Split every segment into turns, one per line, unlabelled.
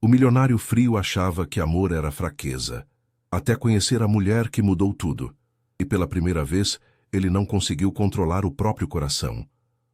O milionário frio achava que amor era fraqueza, até conhecer a mulher que mudou tudo. E pela primeira vez, ele não conseguiu controlar o próprio coração.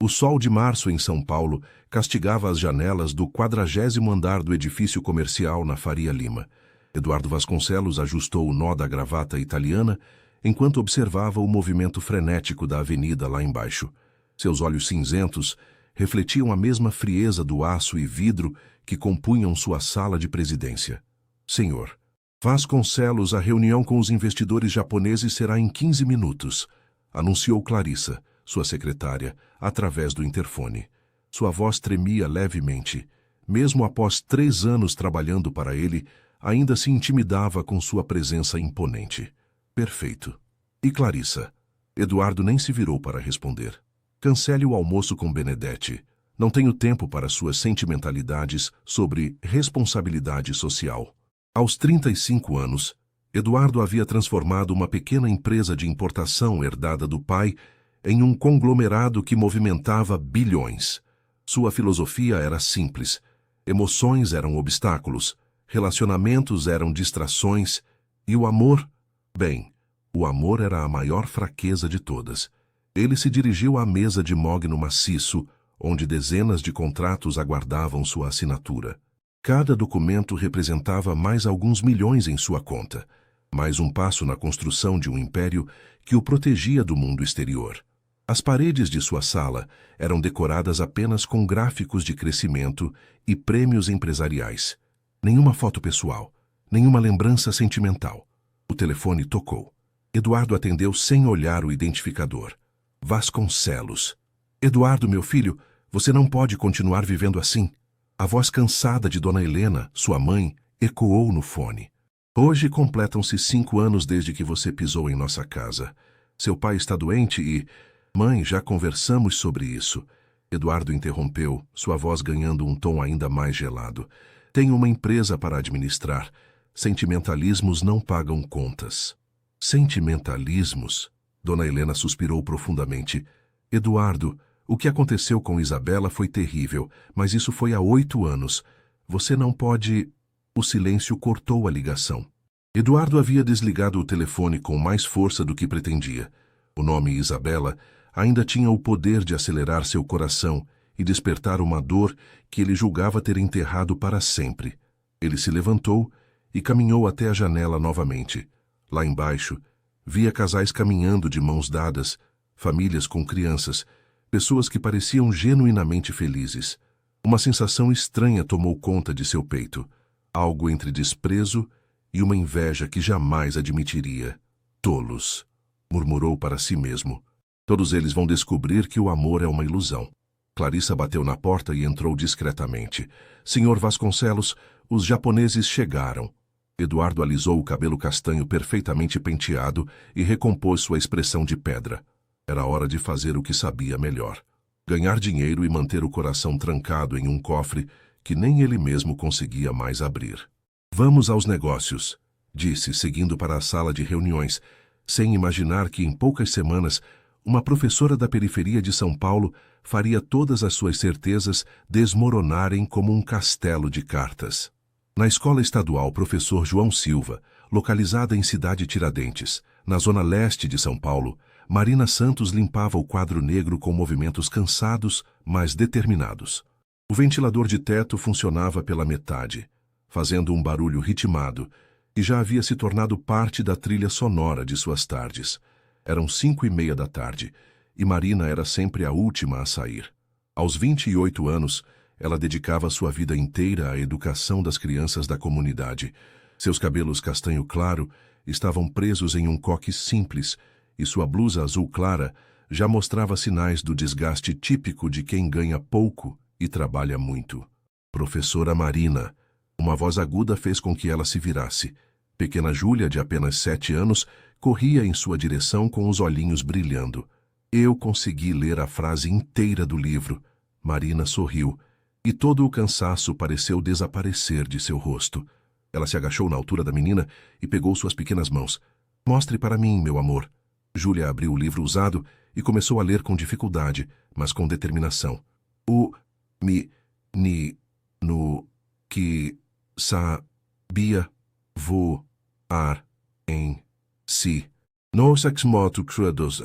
O sol de março em São Paulo castigava as janelas do 40º andar do edifício comercial na Faria Lima. Eduardo Vasconcelos ajustou o nó da gravata italiana enquanto observava o movimento frenético da avenida lá embaixo. Seus olhos cinzentos refletiam a mesma frieza do aço e vidro que compunham sua sala de presidência. Senhor Vasconcelos, a reunião com os investidores japoneses será em 15 minutos, anunciou Clarissa, sua secretária, através do interfone. Sua voz tremia levemente. Mesmo após 3 anos trabalhando para ele, ainda se intimidava com sua presença imponente. Perfeito. E Clarissa? Eduardo nem se virou para responder. Cancele o almoço com Benedetti. Não tenho tempo para suas sentimentalidades sobre responsabilidade social. Aos 35 anos, Eduardo havia transformado uma pequena empresa de importação herdada do pai em um conglomerado que movimentava bilhões. Sua filosofia era simples. Emoções eram obstáculos, relacionamentos eram distrações e o amor, bem, o amor era a maior fraqueza de todas. Ele se dirigiu à mesa de mogno maciço, onde dezenas de contratos aguardavam sua assinatura. Cada documento representava mais alguns milhões em sua conta, mais um passo na construção de um império que o protegia do mundo exterior. As paredes de sua sala eram decoradas apenas com gráficos de crescimento e prêmios empresariais. Nenhuma foto pessoal, nenhuma lembrança sentimental. O telefone tocou. Eduardo atendeu sem olhar o identificador. Vasconcelos. Eduardo, meu filho, você não pode continuar vivendo assim. A voz cansada de Dona Helena, sua mãe, ecoou no fone. Hoje completam-se 5 anos desde que você pisou em nossa casa. Seu pai está doente e... Mãe, já conversamos sobre isso. Eduardo interrompeu, sua voz ganhando um tom ainda mais gelado. Tenho uma empresa para administrar. Sentimentalismos não pagam contas. Sentimentalismos? Dona Helena suspirou profundamente. Eduardo, o que aconteceu com Isabela foi terrível, mas isso foi há 8 anos. Você não pode... O silêncio cortou a ligação. Eduardo havia desligado o telefone com mais força do que pretendia. O nome Isabela ainda tinha o poder de acelerar seu coração e despertar uma dor que ele julgava ter enterrado para sempre. Ele se levantou e caminhou até a janela novamente. Lá embaixo, via casais caminhando de mãos dadas, famílias com crianças, pessoas que pareciam genuinamente felizes. Uma sensação estranha tomou conta de seu peito, algo entre desprezo e uma inveja que jamais admitiria. Tolos, murmurou para si mesmo. Todos eles vão descobrir que o amor é uma ilusão. Clarissa bateu na porta e entrou discretamente. Senhor Vasconcelos, os japoneses chegaram. Eduardo alisou o cabelo castanho perfeitamente penteado e recompôs sua expressão de pedra. Era hora de fazer o que sabia melhor. Ganhar dinheiro e manter o coração trancado em um cofre que nem ele mesmo conseguia mais abrir. Vamos aos negócios, disse, seguindo para a sala de reuniões, sem imaginar que em poucas semanas uma professora da periferia de São Paulo faria todas as suas certezas desmoronarem como um castelo de cartas. Na escola estadual Professor João Silva, localizada em Cidade Tiradentes, na zona leste de São Paulo, Marina Santos limpava o quadro negro com movimentos cansados, mas determinados. O ventilador de teto funcionava pela metade, fazendo um barulho ritmado, e já havia se tornado parte da trilha sonora de suas tardes. Eram 5:30 da tarde, e Marina era sempre a última a sair. Aos 28 anos, ela dedicava sua vida inteira à educação das crianças da comunidade. Seus cabelos castanho claro estavam presos em um coque simples, e sua blusa azul clara já mostrava sinais do desgaste típico de quem ganha pouco e trabalha muito. Professora Marina. Uma voz aguda fez com que ela se virasse. Pequena Júlia, de apenas 7 anos, corria em sua direção com os olhinhos brilhando. Eu consegui ler a frase inteira do livro. Marina sorriu, e todo o cansaço pareceu desaparecer de seu rosto. Ela se agachou na altura da menina e pegou suas pequenas mãos. Mostre para mim, meu amor. Júlia abriu o livro usado e começou a ler com dificuldade, mas com determinação. O, mi, ni, no, que, sabia voar em si. Nos exmoto crudos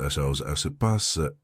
se passa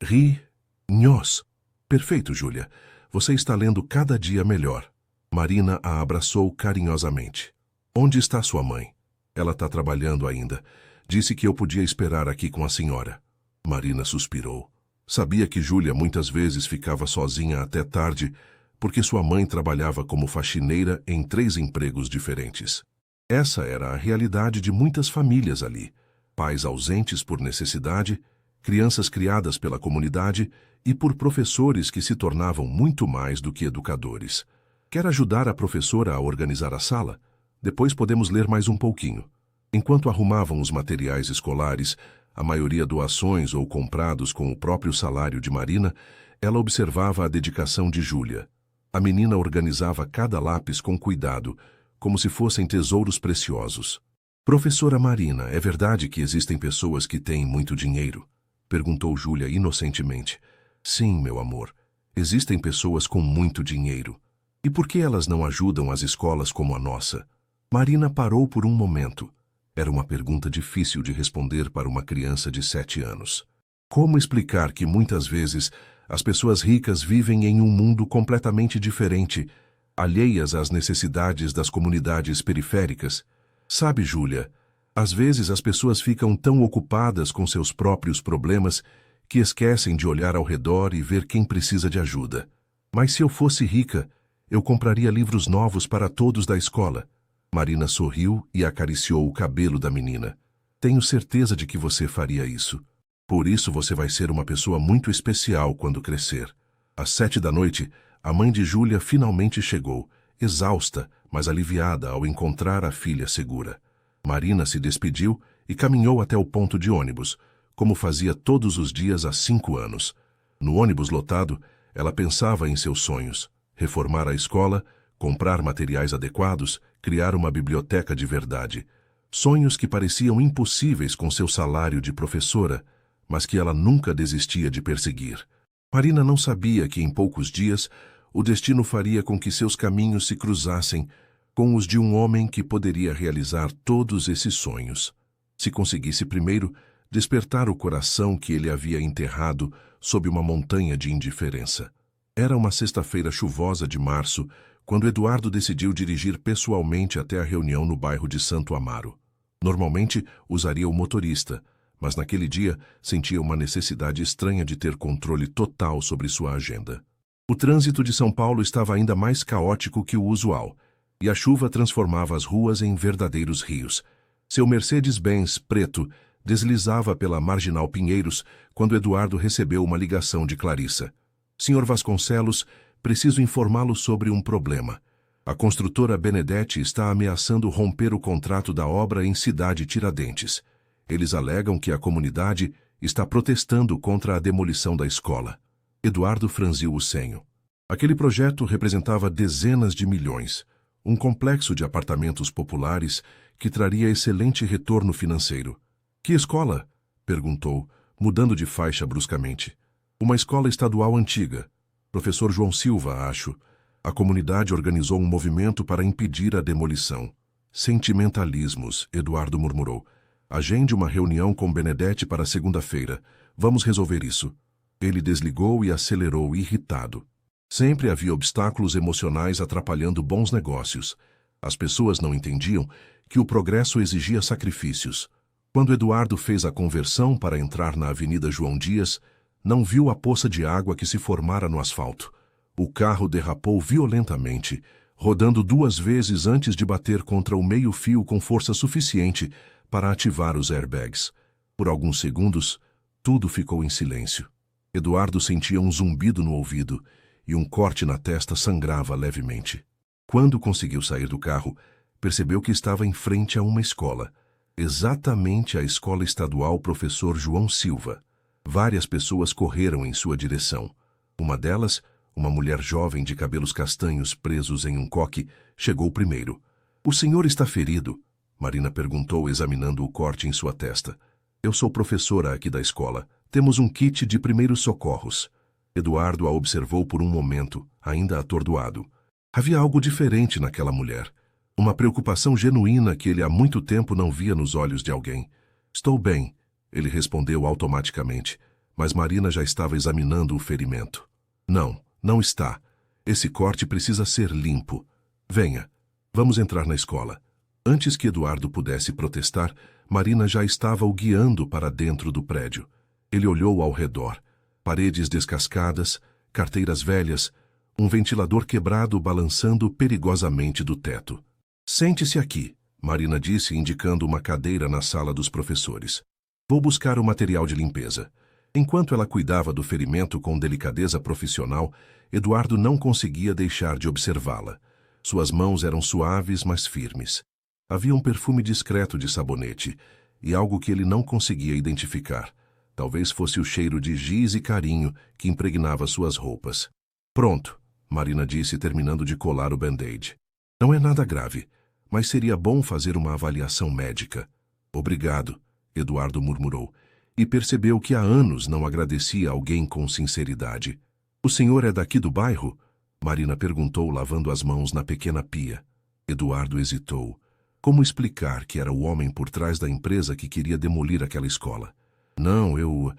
rinhos. Perfeito, Júlia. Você está lendo cada dia melhor. Marina a abraçou carinhosamente. Onde está sua mãe? Ela está trabalhando ainda. Disse que eu podia esperar aqui com a senhora. Marina suspirou. Sabia que Júlia muitas vezes ficava sozinha até tarde, porque sua mãe trabalhava como faxineira em 3 empregos diferentes. Essa era a realidade de muitas famílias ali. Pais ausentes por necessidade, crianças criadas pela comunidade e por professores que se tornavam muito mais do que educadores. Quer ajudar a professora a organizar a sala? Depois podemos ler mais um pouquinho. Enquanto arrumavam os materiais escolares, a maioria doações ou comprados com o próprio salário de Marina, ela observava a dedicação de Júlia. A menina organizava cada lápis com cuidado, como se fossem tesouros preciosos. Professora Marina, é verdade que existem pessoas que têm muito dinheiro? Perguntou Júlia inocentemente. Sim, meu amor. Existem pessoas com muito dinheiro. E por que elas não ajudam as escolas como a nossa? Marina parou por um momento. Era uma pergunta difícil de responder para uma criança de 7 anos. Como explicar que muitas vezes as pessoas ricas vivem em um mundo completamente diferente, alheias às necessidades das comunidades periféricas? Sabe, Júlia, às vezes as pessoas ficam tão ocupadas com seus próprios problemas que esquecem de olhar ao redor e ver quem precisa de ajuda. Mas se eu fosse rica, eu compraria livros novos para todos da escola. Marina sorriu e acariciou o cabelo da menina. Tenho certeza de que você faria isso. Por isso você vai ser uma pessoa muito especial quando crescer. Às 7 da noite, a mãe de Júlia finalmente chegou, exausta, mas aliviada ao encontrar a filha segura. Marina se despediu e caminhou até o ponto de ônibus, como fazia todos os dias há 5 anos. No ônibus lotado, ela pensava em seus sonhos: reformar a escola, comprar materiais adequados, criar uma biblioteca de verdade. Sonhos que pareciam impossíveis com seu salário de professora, mas que ela nunca desistia de perseguir. Marina não sabia que em poucos dias o destino faria com que seus caminhos se cruzassem com os de um homem que poderia realizar todos esses sonhos, se conseguisse primeiro despertar o coração que ele havia enterrado sob uma montanha de indiferença. Era uma sexta-feira chuvosa de março, quando Eduardo decidiu dirigir pessoalmente até a reunião no bairro de Santo Amaro. Normalmente usaria o motorista, mas naquele dia sentia uma necessidade estranha de ter controle total sobre sua agenda. O trânsito de São Paulo estava ainda mais caótico que o usual, e a chuva transformava as ruas em verdadeiros rios. Seu Mercedes-Benz preto deslizava pela Marginal Pinheiros quando Eduardo recebeu uma ligação de Clarissa. Senhor Vasconcelos, preciso informá-lo sobre um problema. A construtora Benedetti está ameaçando romper o contrato da obra em Cidade Tiradentes. Eles alegam que a comunidade está protestando contra a demolição da escola. Eduardo franziu o senho. Aquele projeto representava dezenas de milhões, um complexo de apartamentos populares que traria excelente retorno financeiro. Que escola? Perguntou, mudando de faixa bruscamente. Uma escola estadual antiga. Professor João Silva, acho. A comunidade organizou um movimento para impedir a demolição. Sentimentalismos, Eduardo murmurou. Agende uma reunião com Benedetti para segunda-feira. Vamos resolver isso. Ele desligou e acelerou, irritado. Sempre havia obstáculos emocionais atrapalhando bons negócios. As pessoas não entendiam que o progresso exigia sacrifícios. Quando Eduardo fez a conversão para entrar na Avenida João Dias, não viu a poça de água que se formara no asfalto. O carro derrapou violentamente, rodando 2 vezes antes de bater contra o meio-fio com força suficiente para ativar os airbags. Por alguns segundos, tudo ficou em silêncio. Eduardo sentia um zumbido no ouvido e um corte na testa sangrava levemente. Quando conseguiu sair do carro, percebeu que estava em frente a uma escola. Exatamente a escola estadual Professor João Silva. Várias pessoas correram em sua direção. Uma delas, uma mulher jovem de cabelos castanhos presos em um coque, chegou primeiro. "O senhor está ferido?" Marina perguntou, examinando o corte em sua testa. "Eu sou professora aqui da escola. Temos um kit de primeiros socorros." Eduardo a observou por um momento, ainda atordoado. Havia algo diferente naquela mulher. Uma preocupação genuína que ele há muito tempo não via nos olhos de alguém. Estou bem, ele respondeu automaticamente, mas Marina já estava examinando o ferimento. Não, não está. Esse corte precisa ser limpo. Venha, vamos entrar na escola. Antes que Eduardo pudesse protestar, Marina já estava o guiando para dentro do prédio. Ele olhou ao redor. Paredes descascadas, carteiras velhas, um ventilador quebrado balançando perigosamente do teto. Sente-se aqui, Marina disse, indicando uma cadeira na sala dos professores. Vou buscar o material de limpeza. Enquanto ela cuidava do ferimento com delicadeza profissional, Eduardo não conseguia deixar de observá-la. Suas mãos eram suaves, mas firmes. Havia um perfume discreto de sabonete, e algo que ele não conseguia identificar. Talvez fosse o cheiro de giz e carinho que impregnava suas roupas. Pronto, Marina disse, terminando de colar o band-aid. Não é nada grave, mas seria bom fazer uma avaliação médica. Obrigado, Eduardo murmurou, e percebeu que há anos não agradecia alguém com sinceridade. O senhor é daqui do bairro? Marina perguntou, lavando as mãos na pequena pia. Eduardo hesitou. Como explicar que era o homem por trás da empresa que queria demolir aquela escola? Não, eu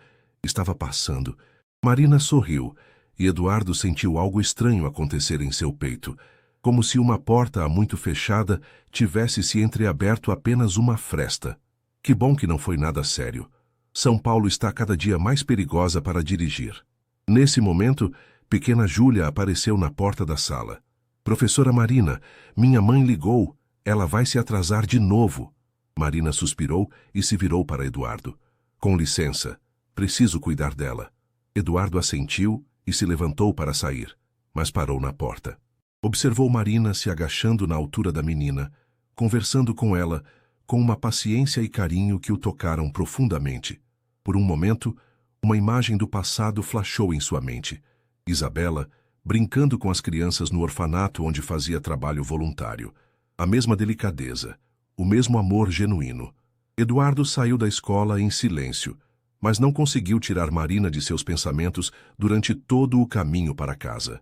estava passando. Marina sorriu, e Eduardo sentiu algo estranho acontecer em seu peito, como se uma porta há muito fechada tivesse se entreaberto apenas uma fresta. Que bom que não foi nada sério. São Paulo está cada dia mais perigosa para dirigir. Nesse momento, pequena Júlia apareceu na porta da sala. Professora Marina, minha mãe ligou. Ela vai se atrasar de novo. Marina suspirou e se virou para Eduardo. Com licença, preciso cuidar dela. Eduardo assentiu e se levantou para sair, mas parou na porta. Observou Marina se agachando na altura da menina, conversando com ela, com uma paciência e carinho que o tocaram profundamente. Por um momento, uma imagem do passado flashou em sua mente. Isabela, brincando com as crianças no orfanato onde fazia trabalho voluntário. A mesma delicadeza, o mesmo amor genuíno. Eduardo saiu da escola em silêncio, mas não conseguiu tirar Marina de seus pensamentos durante todo o caminho para casa.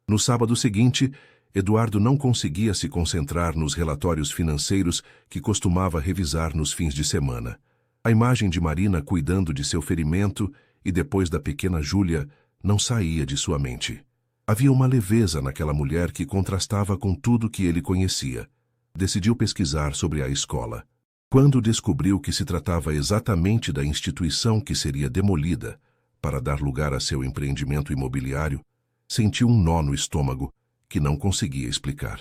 No sábado seguinte, Eduardo não conseguia se concentrar nos relatórios financeiros que costumava revisar nos fins de semana. A imagem de Marina cuidando de seu ferimento e depois da pequena Júlia não saía de sua mente. Havia uma leveza naquela mulher que contrastava com tudo que ele conhecia. Decidiu pesquisar sobre a escola. Quando descobriu que se tratava exatamente da instituição que seria demolida para dar lugar a seu empreendimento imobiliário, sentiu um nó no estômago que não conseguia explicar.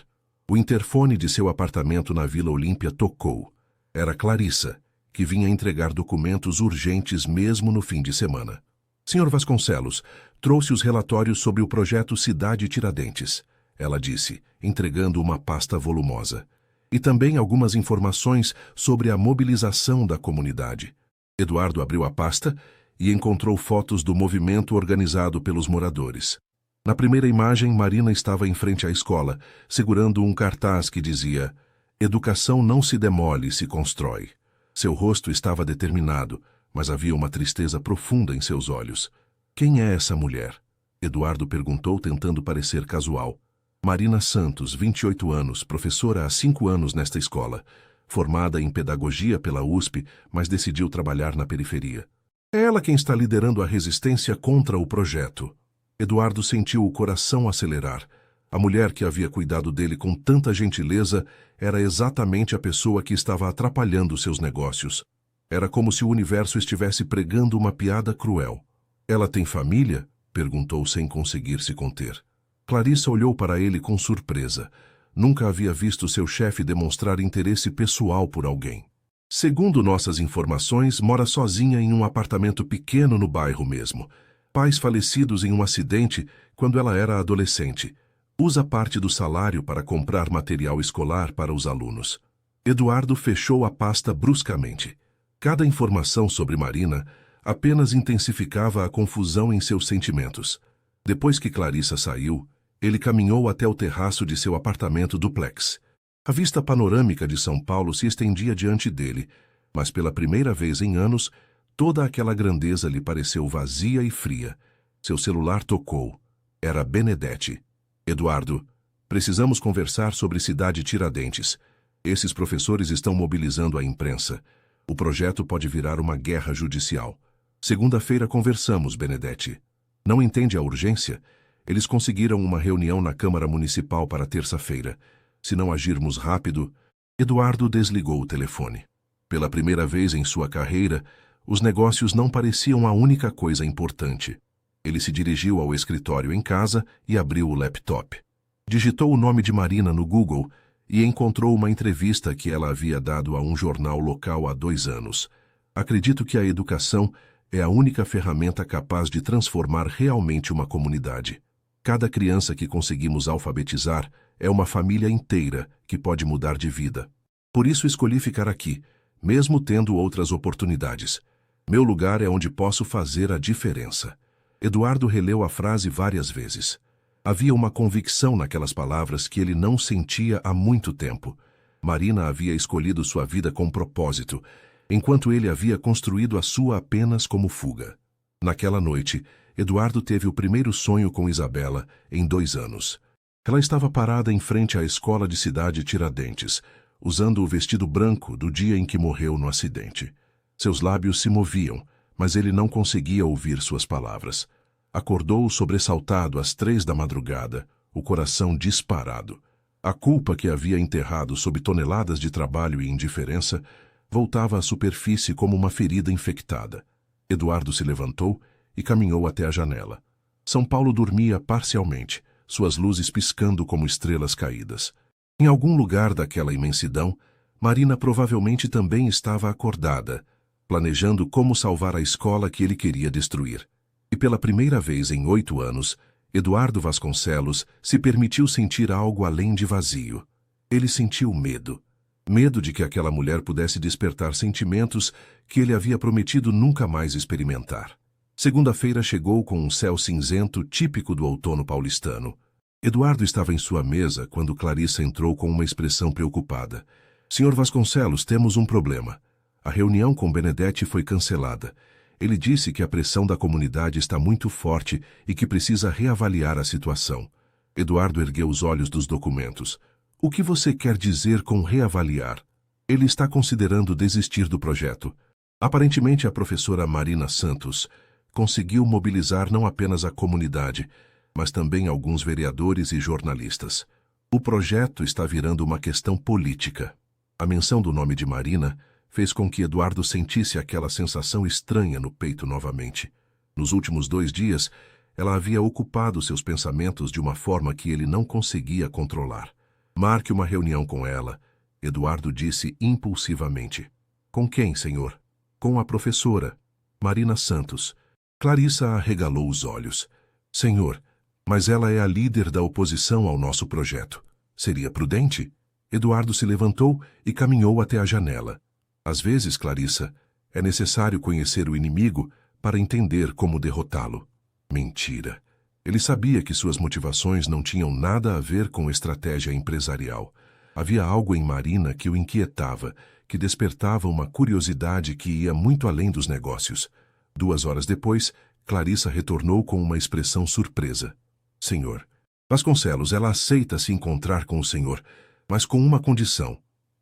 O interfone de seu apartamento na Vila Olímpia tocou. Era Clarissa, que vinha entregar documentos urgentes mesmo no fim de semana. Senhor Vasconcelos, trouxe os relatórios sobre o projeto Cidade Tiradentes, ela disse, entregando uma pasta volumosa. E também algumas informações sobre a mobilização da comunidade. Eduardo abriu a pasta e encontrou fotos do movimento organizado pelos moradores. Na primeira imagem, Marina estava em frente à escola, segurando um cartaz que dizia: "Educação não se demole, se constrói." Seu rosto estava determinado, mas havia uma tristeza profunda em seus olhos. Quem é essa mulher? Eduardo perguntou, tentando parecer casual. Marina Santos, 28 anos, professora há 5 anos nesta escola, formada em pedagogia pela USP, mas decidiu trabalhar na periferia. É ela quem está liderando a resistência contra o projeto. Eduardo sentiu o coração acelerar. A mulher que havia cuidado dele com tanta gentileza era exatamente a pessoa que estava atrapalhando seus negócios. Era como se o universo estivesse pregando uma piada cruel. Ela tem família? Perguntou sem conseguir se conter. Clarissa olhou para ele com surpresa. Nunca havia visto seu chefe demonstrar interesse pessoal por alguém. Segundo nossas informações, mora sozinha em um apartamento pequeno no bairro mesmo. Pais falecidos em um acidente quando ela era adolescente. Usa parte do salário para comprar material escolar para os alunos. Eduardo fechou a pasta bruscamente. Cada informação sobre Marina apenas intensificava a confusão em seus sentimentos. Depois que Clarissa saiu, ele caminhou até o terraço de seu apartamento duplex. A vista panorâmica de São Paulo se estendia diante dele, mas pela primeira vez em anos, toda aquela grandeza lhe pareceu vazia e fria. Seu celular tocou. Era Benedetti. Eduardo, precisamos conversar sobre Cidade Tiradentes. Esses professores estão mobilizando a imprensa. O projeto pode virar uma guerra judicial. Segunda-feira conversamos, Benedetti. Não entende a urgência? Eles conseguiram uma reunião na Câmara Municipal para terça-feira. Se não agirmos rápido... Eduardo desligou o telefone. Pela primeira vez em sua carreira, os negócios não pareciam a única coisa importante. Ele se dirigiu ao escritório em casa e abriu o laptop. Digitou o nome de Marina no Google e encontrou uma entrevista que ela havia dado a um jornal local há 2 anos. Acredito que a educação é a única ferramenta capaz de transformar realmente uma comunidade. Cada criança que conseguimos alfabetizar é uma família inteira que pode mudar de vida. Por isso escolhi ficar aqui, mesmo tendo outras oportunidades. Meu lugar é onde posso fazer a diferença. Eduardo releu a frase várias vezes. Havia uma convicção naquelas palavras que ele não sentia há muito tempo. Marina havia escolhido sua vida com propósito, enquanto ele havia construído a sua apenas como fuga. Naquela noite, Eduardo teve o primeiro sonho com Isabela em 2 anos. Ela estava parada em frente à escola de Cidade Tiradentes, usando o vestido branco do dia em que morreu no acidente. Seus lábios se moviam, mas ele não conseguia ouvir suas palavras. Acordou sobressaltado às 3 da madrugada, o coração disparado. A culpa que havia enterrado sob toneladas de trabalho e indiferença voltava à superfície como uma ferida infectada. Eduardo se levantou e caminhou até a janela. São Paulo dormia parcialmente, suas luzes piscando como estrelas caídas. Em algum lugar daquela imensidão, Marina provavelmente também estava acordada, planejando como salvar a escola que ele queria destruir. E pela primeira vez em 8 anos, Eduardo Vasconcelos se permitiu sentir algo além de vazio. Ele sentiu medo. Medo de que aquela mulher pudesse despertar sentimentos que ele havia prometido nunca mais experimentar. Segunda-feira chegou com um céu cinzento típico do outono paulistano. Eduardo estava em sua mesa quando Clarissa entrou com uma expressão preocupada. Senhor Vasconcelos, temos um problema. A reunião com Benedetti foi cancelada. Ele disse que a pressão da comunidade está muito forte e que precisa reavaliar a situação. Eduardo ergueu os olhos dos documentos. O que você quer dizer com reavaliar? Ele está considerando desistir do projeto. Aparentemente, a professora Marina Santos conseguiu mobilizar não apenas a comunidade, mas também alguns vereadores e jornalistas. O projeto está virando uma questão política. A menção do nome de Marina fez com que Eduardo sentisse aquela sensação estranha no peito novamente. Nos últimos 2 dias, ela havia ocupado seus pensamentos de uma forma que ele não conseguia controlar. Marque uma reunião com ela, Eduardo disse impulsivamente. Com quem, senhor? Com a professora, Marina Santos. Clarissa arregalou os olhos. Senhor, mas ela é a líder da oposição ao nosso projeto. Seria prudente? Eduardo se levantou e caminhou até a janela. Às vezes, Clarissa, é necessário conhecer o inimigo para entender como derrotá-lo. Mentira. Ele sabia que suas motivações não tinham nada a ver com estratégia empresarial. Havia algo em Marina que o inquietava, que despertava uma curiosidade que ia muito além dos negócios. 2 horas depois, Clarissa retornou com uma expressão surpresa. Senhor, Vasconcelos, ela aceita se encontrar com o senhor, mas com uma condição.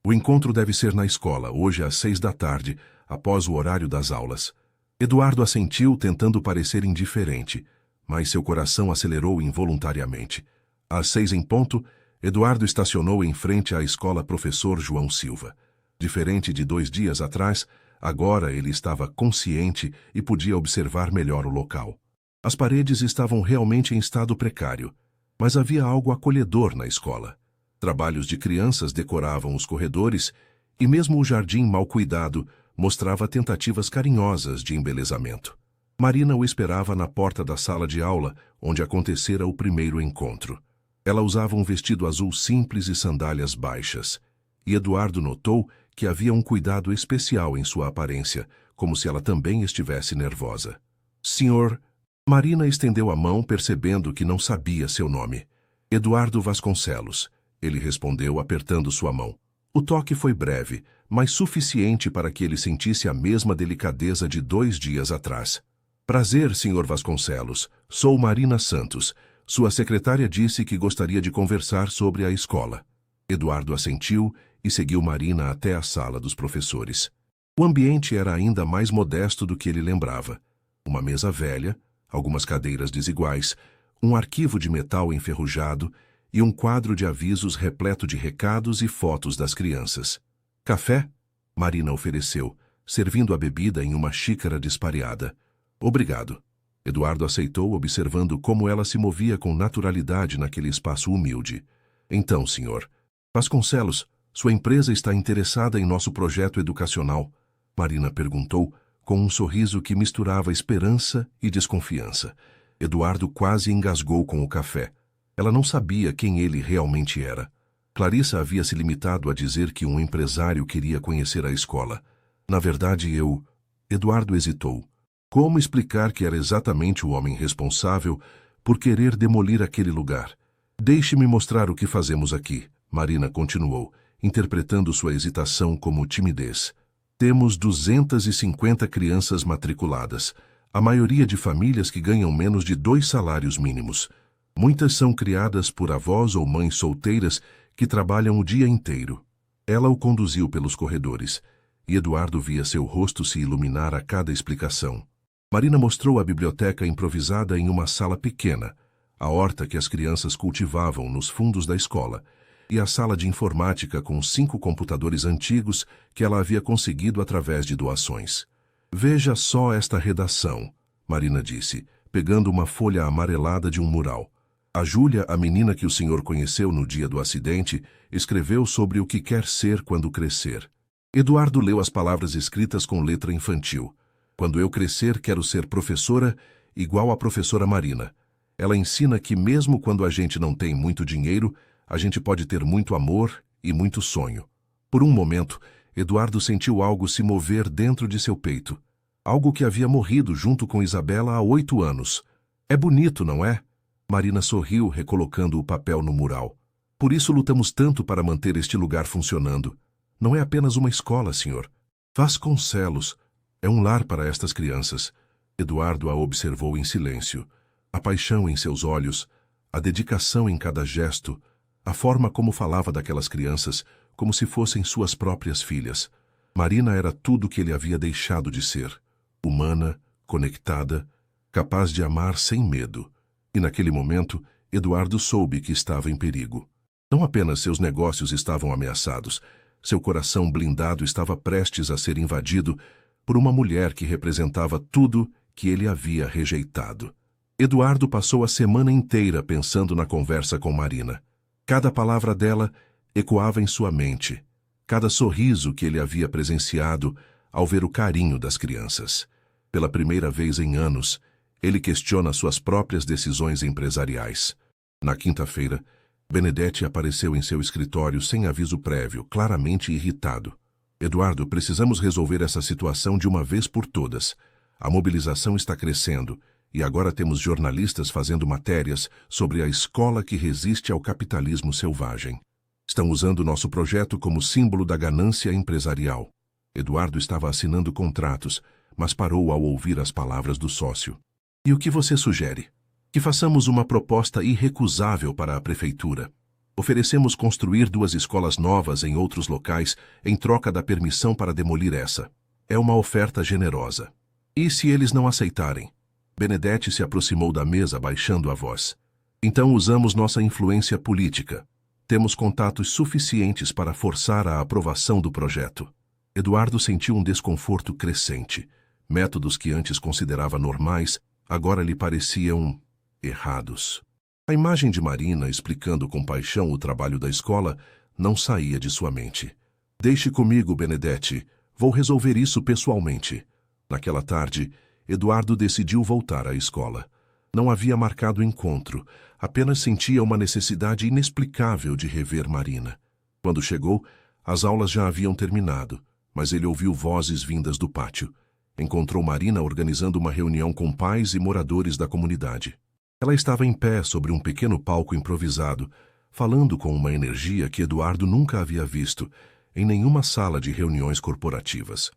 O encontro deve ser na escola, hoje às 6 da tarde, após o horário das aulas. Eduardo assentiu, tentando parecer indiferente, mas seu coração acelerou involuntariamente. Às 6 em ponto, Eduardo estacionou em frente à escola Professor João Silva. Diferente de 2 dias atrás, agora ele estava consciente e podia observar melhor o local. As paredes estavam realmente em estado precário, mas havia algo acolhedor na escola. Trabalhos de crianças decoravam os corredores e mesmo o jardim mal cuidado mostrava tentativas carinhosas de embelezamento. Marina o esperava na porta da sala de aula, onde acontecera o primeiro encontro. Ela usava um vestido azul simples e sandálias baixas, e Eduardo notou que havia um cuidado especial em sua aparência, como se ela também estivesse nervosa. Senhor... Marina estendeu a mão, percebendo que não sabia seu nome. Eduardo Vasconcelos. Ele respondeu, apertando sua mão. O toque foi breve, mas suficiente para que ele sentisse a mesma delicadeza de 2 dias atrás. Prazer, Sr. Vasconcelos. Sou Marina Santos. Sua secretária disse que gostaria de conversar sobre a escola. Eduardo assentiu e seguiu Marina até a sala dos professores. O ambiente era ainda mais modesto do que ele lembrava. Uma mesa velha, algumas cadeiras desiguais, um arquivo de metal enferrujado e um quadro de avisos repleto de recados e fotos das crianças. Café? Marina ofereceu, servindo a bebida em uma xícara despareada. Obrigado. Eduardo aceitou, observando como ela se movia com naturalidade naquele espaço humilde. Então, senhor Vasconcelos, sua empresa está interessada em nosso projeto educacional? Marina perguntou, com um sorriso que misturava esperança e desconfiança. Eduardo quase engasgou com o café. Ela não sabia quem ele realmente era. Clarissa havia se limitado a dizer que um empresário queria conhecer a escola. Na verdade, Eduardo hesitou. Como explicar que era exatamente o homem responsável por querer demolir aquele lugar? Deixe-me mostrar o que fazemos aqui, Marina continuou, interpretando sua hesitação como timidez. Temos 250 crianças matriculadas, a maioria de famílias que ganham menos de 2 salários mínimos. Muitas são criadas por avós ou mães solteiras que trabalham o dia inteiro. Ela o conduziu pelos corredores, e Eduardo via seu rosto se iluminar a cada explicação. Marina mostrou a biblioteca improvisada em uma sala pequena, a horta que as crianças cultivavam nos fundos da escola, e a sala de informática com 5 computadores antigos que ela havia conseguido através de doações. Veja só esta redação, Marina disse, pegando uma folha amarelada de um mural. A Júlia, a menina que o senhor conheceu no dia do acidente, escreveu sobre o que quer ser quando crescer. Eduardo leu as palavras escritas com letra infantil. Quando eu crescer, quero ser professora, igual a professora Marina. Ela ensina que mesmo quando a gente não tem muito dinheiro, a gente pode ter muito amor e muito sonho. Por um momento, Eduardo sentiu algo se mover dentro de seu peito. Algo que havia morrido junto com Isabela há 8 anos. É bonito, não é? Marina sorriu, recolocando o papel no mural. Por isso lutamos tanto para manter este lugar funcionando. Não é apenas uma escola, senhor. Vasconcelos. É um lar para estas crianças. Eduardo a observou em silêncio. A paixão em seus olhos, a dedicação em cada gesto, a forma como falava daquelas crianças, como se fossem suas próprias filhas. Marina era tudo o que ele havia deixado de ser. Humana, conectada, capaz de amar sem medo. E naquele momento, Eduardo soube que estava em perigo. Não apenas seus negócios estavam ameaçados, seu coração blindado estava prestes a ser invadido por uma mulher que representava tudo que ele havia rejeitado. Eduardo passou a semana inteira pensando na conversa com Marina. Cada palavra dela ecoava em sua mente, cada sorriso que ele havia presenciado ao ver o carinho das crianças. Pela primeira vez em anos, ele questiona suas próprias decisões empresariais. Na quinta-feira, Benedetti apareceu em seu escritório sem aviso prévio, claramente irritado. Eduardo, precisamos resolver essa situação de uma vez por todas. A mobilização está crescendo e agora temos jornalistas fazendo matérias sobre a escola que resiste ao capitalismo selvagem. Estão usando nosso projeto como símbolo da ganância empresarial. Eduardo estava assinando contratos, mas parou ao ouvir as palavras do sócio. E o que você sugere? Que façamos uma proposta irrecusável para a prefeitura. Oferecemos construir 2 escolas novas em outros locais em troca da permissão para demolir essa. É uma oferta generosa. E se eles não aceitarem? Benedetti se aproximou da mesa, baixando a voz. Então usamos nossa influência política. Temos contatos suficientes para forçar a aprovação do projeto. Eduardo sentiu um desconforto crescente. Métodos que antes considerava normais, agora lhe pareciam errados. A imagem de Marina explicando com paixão o trabalho da escola não saía de sua mente. Deixe comigo, Benedetti. Vou resolver isso pessoalmente. Naquela tarde, Eduardo decidiu voltar à escola. Não havia marcado encontro, apenas sentia uma necessidade inexplicável de rever Marina. Quando chegou, as aulas já haviam terminado, mas ele ouviu vozes vindas do pátio. Encontrou Marina organizando uma reunião com pais e moradores da comunidade. Ela estava em pé sobre um pequeno palco improvisado, falando com uma energia que Eduardo nunca havia visto em nenhuma sala de reuniões corporativas.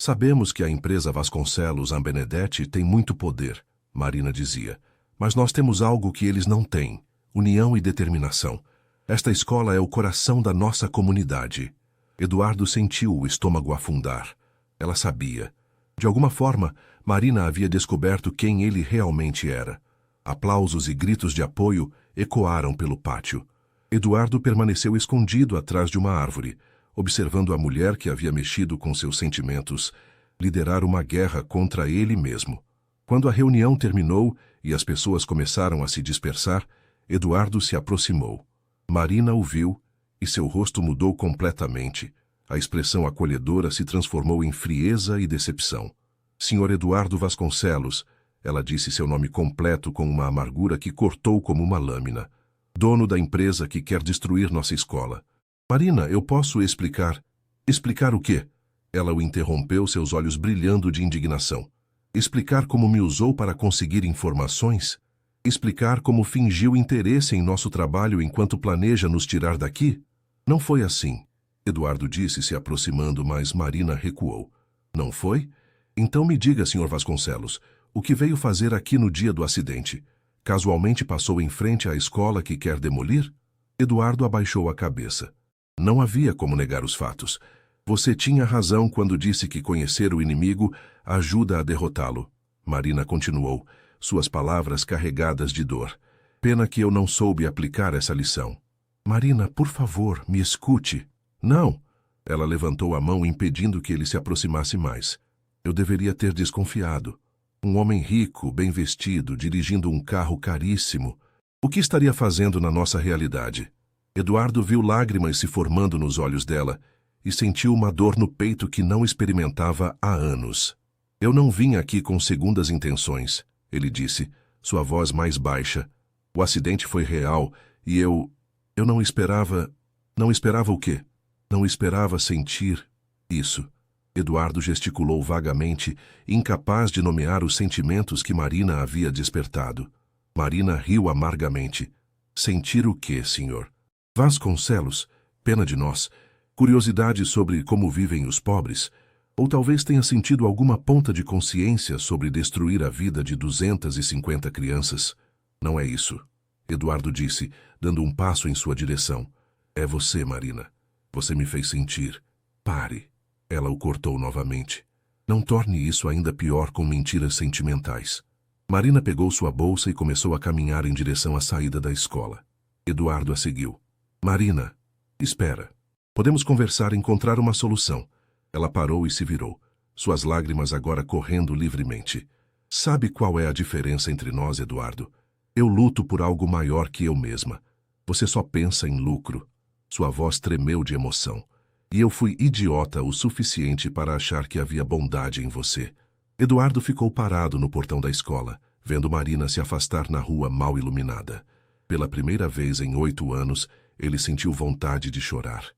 Sabemos que a empresa Vasconcelos Ambenedetti tem muito poder, Marina dizia. Mas nós temos algo que eles não têm: união e determinação. Esta escola é o coração da nossa comunidade. Eduardo sentiu o estômago afundar. Ela sabia. De alguma forma, Marina havia descoberto quem ele realmente era. Aplausos e gritos de apoio ecoaram pelo pátio. Eduardo permaneceu escondido atrás de uma árvore, observando a mulher que havia mexido com seus sentimentos liderar uma guerra contra ele mesmo. Quando a reunião terminou e as pessoas começaram a se dispersar, Eduardo se aproximou. Marina o viu e seu rosto mudou completamente. A expressão acolhedora se transformou em frieza e decepção. Senhor Eduardo Vasconcelos, ela disse seu nome completo com uma amargura que cortou como uma lâmina. Dono da empresa que quer destruir nossa escola. Marina, eu posso explicar. Explicar o quê? Ela o interrompeu, seus olhos brilhando de indignação. Explicar como me usou para conseguir informações? Explicar como fingiu interesse em nosso trabalho enquanto planeja nos tirar daqui? Não foi assim, Eduardo disse, se aproximando, mas Marina recuou. Não foi? Então me diga, Sr. Vasconcelos, o que veio fazer aqui no dia do acidente? Casualmente passou em frente à escola que quer demolir? Eduardo abaixou a cabeça. Não havia como negar os fatos. Você tinha razão quando disse que conhecer o inimigo ajuda a derrotá-lo. Marina continuou, suas palavras carregadas de dor. Pena que eu não soube aplicar essa lição. Marina, por favor, me escute. Não. Ela levantou a mão, impedindo que ele se aproximasse mais. Eu deveria ter desconfiado. Um homem rico, bem vestido, dirigindo um carro caríssimo. O que estaria fazendo na nossa realidade? Eduardo viu lágrimas se formando nos olhos dela e sentiu uma dor no peito que não experimentava há anos. Eu não vim aqui com segundas intenções, ele disse, sua voz mais baixa. O acidente foi real e eu não esperava... Não esperava o quê? Não esperava sentir isso. Eduardo gesticulou vagamente, incapaz de nomear os sentimentos que Marina havia despertado. Marina riu amargamente. Sentir o quê, senhor? Vasconcelos, pena de nós, curiosidade sobre como vivem os pobres, ou talvez tenha sentido alguma ponta de consciência sobre destruir a vida de 250 crianças. Não é isso, Eduardo disse, dando um passo em sua direção. É você, Marina. Você me fez sentir. Pare. Ela o cortou novamente. Não torne isso ainda pior com mentiras sentimentais. Marina pegou sua bolsa e começou a caminhar em direção à saída da escola. Eduardo a seguiu. Marina, espera. Podemos conversar e encontrar uma solução. Ela parou e se virou, suas lágrimas agora correndo livremente. Sabe qual é a diferença entre nós, Eduardo? Eu luto por algo maior que eu mesma. Você só pensa em lucro. Sua voz tremeu de emoção. E eu fui idiota o suficiente para achar que havia bondade em você. Eduardo ficou parado no portão da escola, vendo Marina se afastar na rua mal iluminada. Pela primeira vez em 8 anos, ele sentiu vontade de chorar.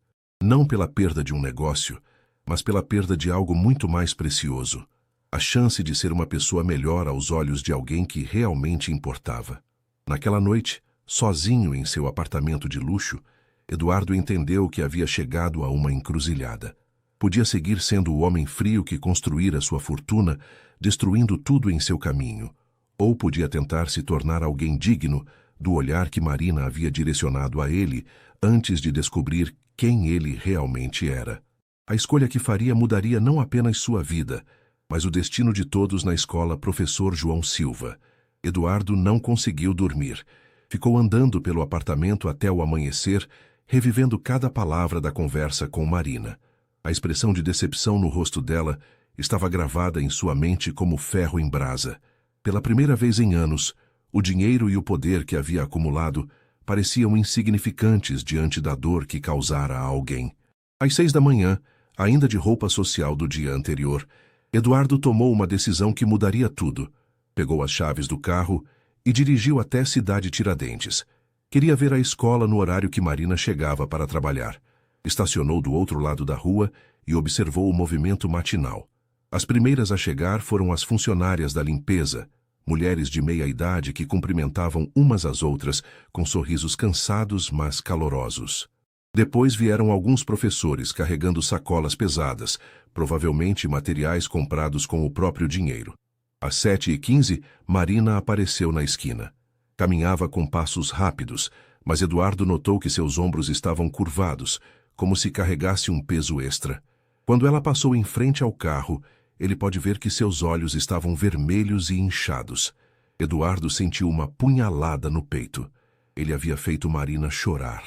Não pela perda de um negócio, mas pela perda de algo muito mais precioso. A chance de ser uma pessoa melhor aos olhos de alguém que realmente importava. Naquela noite, sozinho em seu apartamento de luxo, Eduardo entendeu que havia chegado a uma encruzilhada. Podia seguir sendo o homem frio que construíra sua fortuna, destruindo tudo em seu caminho. Ou podia tentar se tornar alguém digno do olhar que Marina havia direcionado a ele antes de descobrir quem ele realmente era. A escolha que faria mudaria não apenas sua vida, mas o destino de todos na escola Professor João Silva. Eduardo não conseguiu dormir. Ficou andando pelo apartamento até o amanhecer, revivendo cada palavra da conversa com Marina. A expressão de decepção no rosto dela estava gravada em sua mente como ferro em brasa. Pela primeira vez em anos, o dinheiro e o poder que havia acumulado pareciam insignificantes diante da dor que causara a alguém. Às 6 da manhã, ainda de roupa social do dia anterior, Eduardo tomou uma decisão que mudaria tudo. Pegou as chaves do carro e dirigiu até Cidade Tiradentes. Queria ver a escola no horário que Marina chegava para trabalhar. Estacionou do outro lado da rua e observou o movimento matinal. As primeiras a chegar foram as funcionárias da limpeza, mulheres de meia-idade que cumprimentavam umas às outras com sorrisos cansados, mas calorosos. Depois vieram alguns professores carregando sacolas pesadas, provavelmente materiais comprados com o próprio dinheiro. Às 7h15, Marina apareceu na esquina. Caminhava com passos rápidos, mas Eduardo notou que seus ombros estavam curvados, como se carregasse um peso extra. Quando ela passou em frente ao carro, ele pode ver que seus olhos estavam vermelhos e inchados. Eduardo sentiu uma punhalada no peito. Ele havia feito Marina chorar.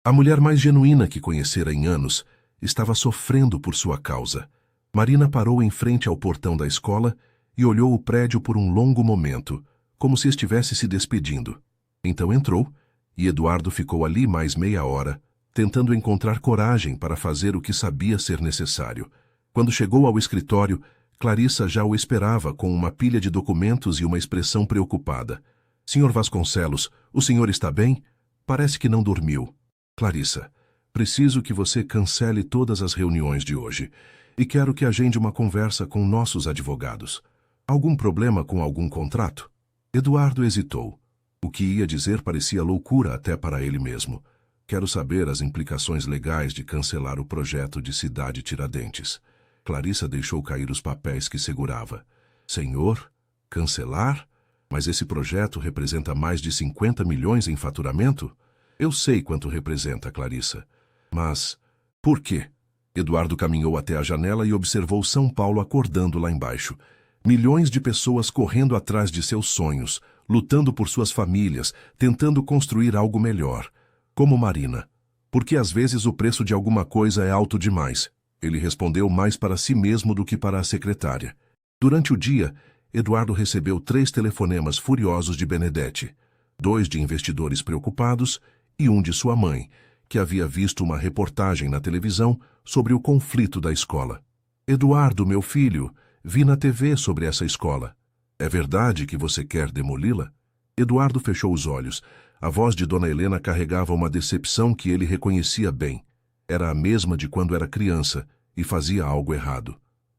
A mulher mais genuína que conhecera em anos estava sofrendo por sua causa. Marina parou em frente ao portão da escola e olhou o prédio por um longo momento, como se estivesse se despedindo. Então entrou, e Eduardo ficou ali mais meia hora, tentando encontrar coragem para fazer o que sabia ser necessário. Quando chegou ao escritório, Clarissa já o esperava com uma pilha de documentos e uma expressão preocupada. "Senhor Vasconcelos, o senhor está bem? Parece que não dormiu." "Clarissa, preciso que você cancele todas as reuniões de hoje e quero que agende uma conversa com nossos advogados. Algum problema com algum contrato?" Eduardo hesitou. O que ia dizer parecia loucura até para ele mesmo. "Quero saber as implicações legais de cancelar o projeto de Cidade Tiradentes." Clarissa deixou cair os papéis que segurava. "Senhor, cancelar? Mas esse projeto representa mais de 50 milhões em faturamento?" "Eu sei quanto representa, Clarissa. Mas por quê?" Eduardo caminhou até a janela e observou São Paulo acordando lá embaixo. Milhões de pessoas correndo atrás de seus sonhos, lutando por suas famílias, tentando construir algo melhor. Como Marina. "Porque às vezes o preço de alguma coisa é alto demais." Ele respondeu mais para si mesmo do que para a secretária. Durante o dia, Eduardo recebeu 3 telefonemas furiosos de Benedetti, 2 de investidores preocupados e um de sua mãe, que havia visto uma reportagem na televisão sobre o conflito da escola. "Eduardo, meu filho, vi na TV sobre essa escola. É verdade que você quer demoli-la?" Eduardo fechou os olhos. A voz de Dona Helena carregava uma decepção que ele reconhecia bem. Era a mesma de quando era criança e fazia algo errado.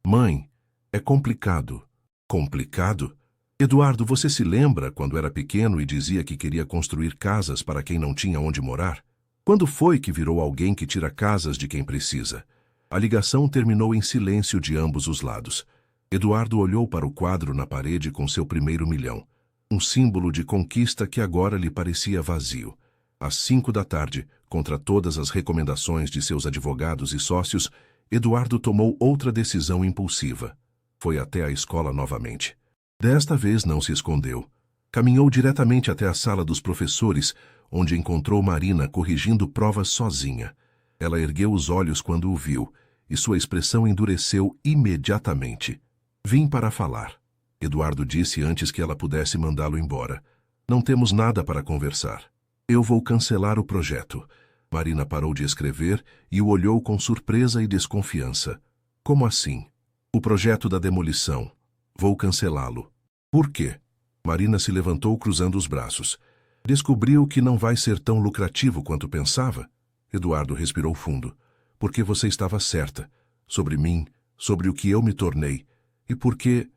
"Mãe, é complicado." "Complicado? Eduardo, você se lembra quando era pequeno e dizia que queria construir casas para quem não tinha onde morar? Quando foi que virou alguém que tira casas de quem precisa?" A ligação terminou em silêncio de ambos os lados. Eduardo olhou para o quadro na parede com seu primeiro milhão. Um símbolo de conquista que agora lhe parecia vazio. Às 5 da tarde, contra todas as recomendações de seus advogados e sócios, Eduardo tomou outra decisão impulsiva. Foi até a escola novamente. Desta vez não se escondeu. Caminhou diretamente até a sala dos professores, onde encontrou Marina corrigindo provas sozinha. Ela ergueu os olhos quando o viu, e sua expressão endureceu imediatamente. "Vim para falar." Eduardo disse antes que ela pudesse mandá-lo embora. "Não temos nada para conversar. Eu vou cancelar o projeto." Marina parou de escrever e o olhou com surpresa e desconfiança. "Como assim?" "O projeto da demolição. Vou cancelá-lo." "Por quê?" Marina se levantou cruzando os braços. "Descobriu que não vai ser tão lucrativo quanto pensava?" Eduardo respirou fundo. "Porque você estava certa. Sobre mim, sobre o que eu me tornei. E porque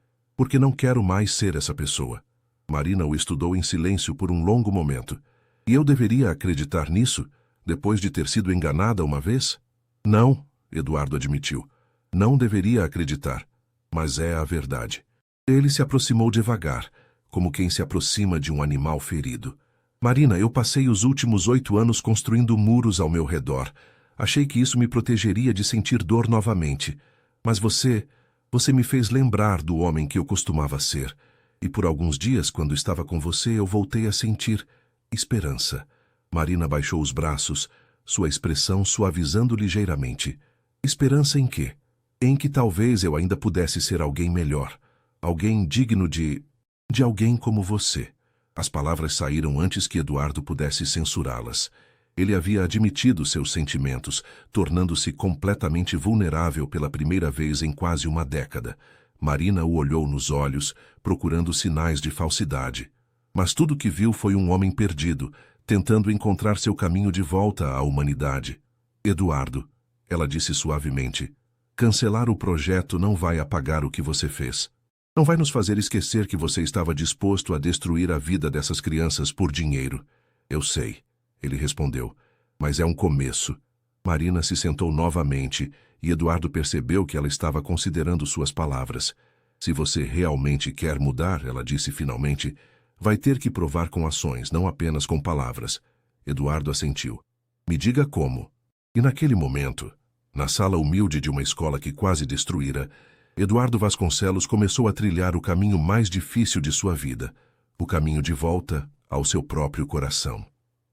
não quero mais ser essa pessoa." Marina o estudou em silêncio por um longo momento. "E eu deveria acreditar nisso, depois de ter sido enganada uma vez?" "Não," Eduardo admitiu. "Não deveria acreditar, mas é a verdade." Ele se aproximou devagar, como quem se aproxima de um animal ferido. "Marina, eu passei os últimos 8 anos construindo muros ao meu redor. Achei que isso me protegeria de sentir dor novamente. Mas você me fez lembrar do homem que eu costumava ser. E por alguns dias, quando estava com você, eu voltei a sentir esperança." Marina baixou os braços, sua expressão suavizando ligeiramente. "Esperança em quê?" "Em que talvez eu ainda pudesse ser alguém melhor. Alguém digno de alguém como você." As palavras saíram antes que Eduardo pudesse censurá-las. Ele havia admitido seus sentimentos, tornando-se completamente vulnerável pela primeira vez em quase uma década. Marina o olhou nos olhos, procurando sinais de falsidade. Mas tudo que viu foi um homem perdido, tentando encontrar seu caminho de volta à humanidade. "Eduardo," ela disse suavemente, "cancelar o projeto não vai apagar o que você fez. Não vai nos fazer esquecer que você estava disposto a destruir a vida dessas crianças por dinheiro." "Eu sei," ele respondeu, "mas é um começo. Marina se sentou novamente e Eduardo percebeu que ela estava considerando suas palavras. Se você realmente quer mudar, ela disse finalmente, vai ter que provar com ações, não apenas com palavras. Eduardo assentiu. Me diga como. E naquele momento, na sala humilde de uma escola que quase destruíra, Eduardo Vasconcelos começou a trilhar o caminho mais difícil de sua vida, o caminho de volta ao seu próprio coração.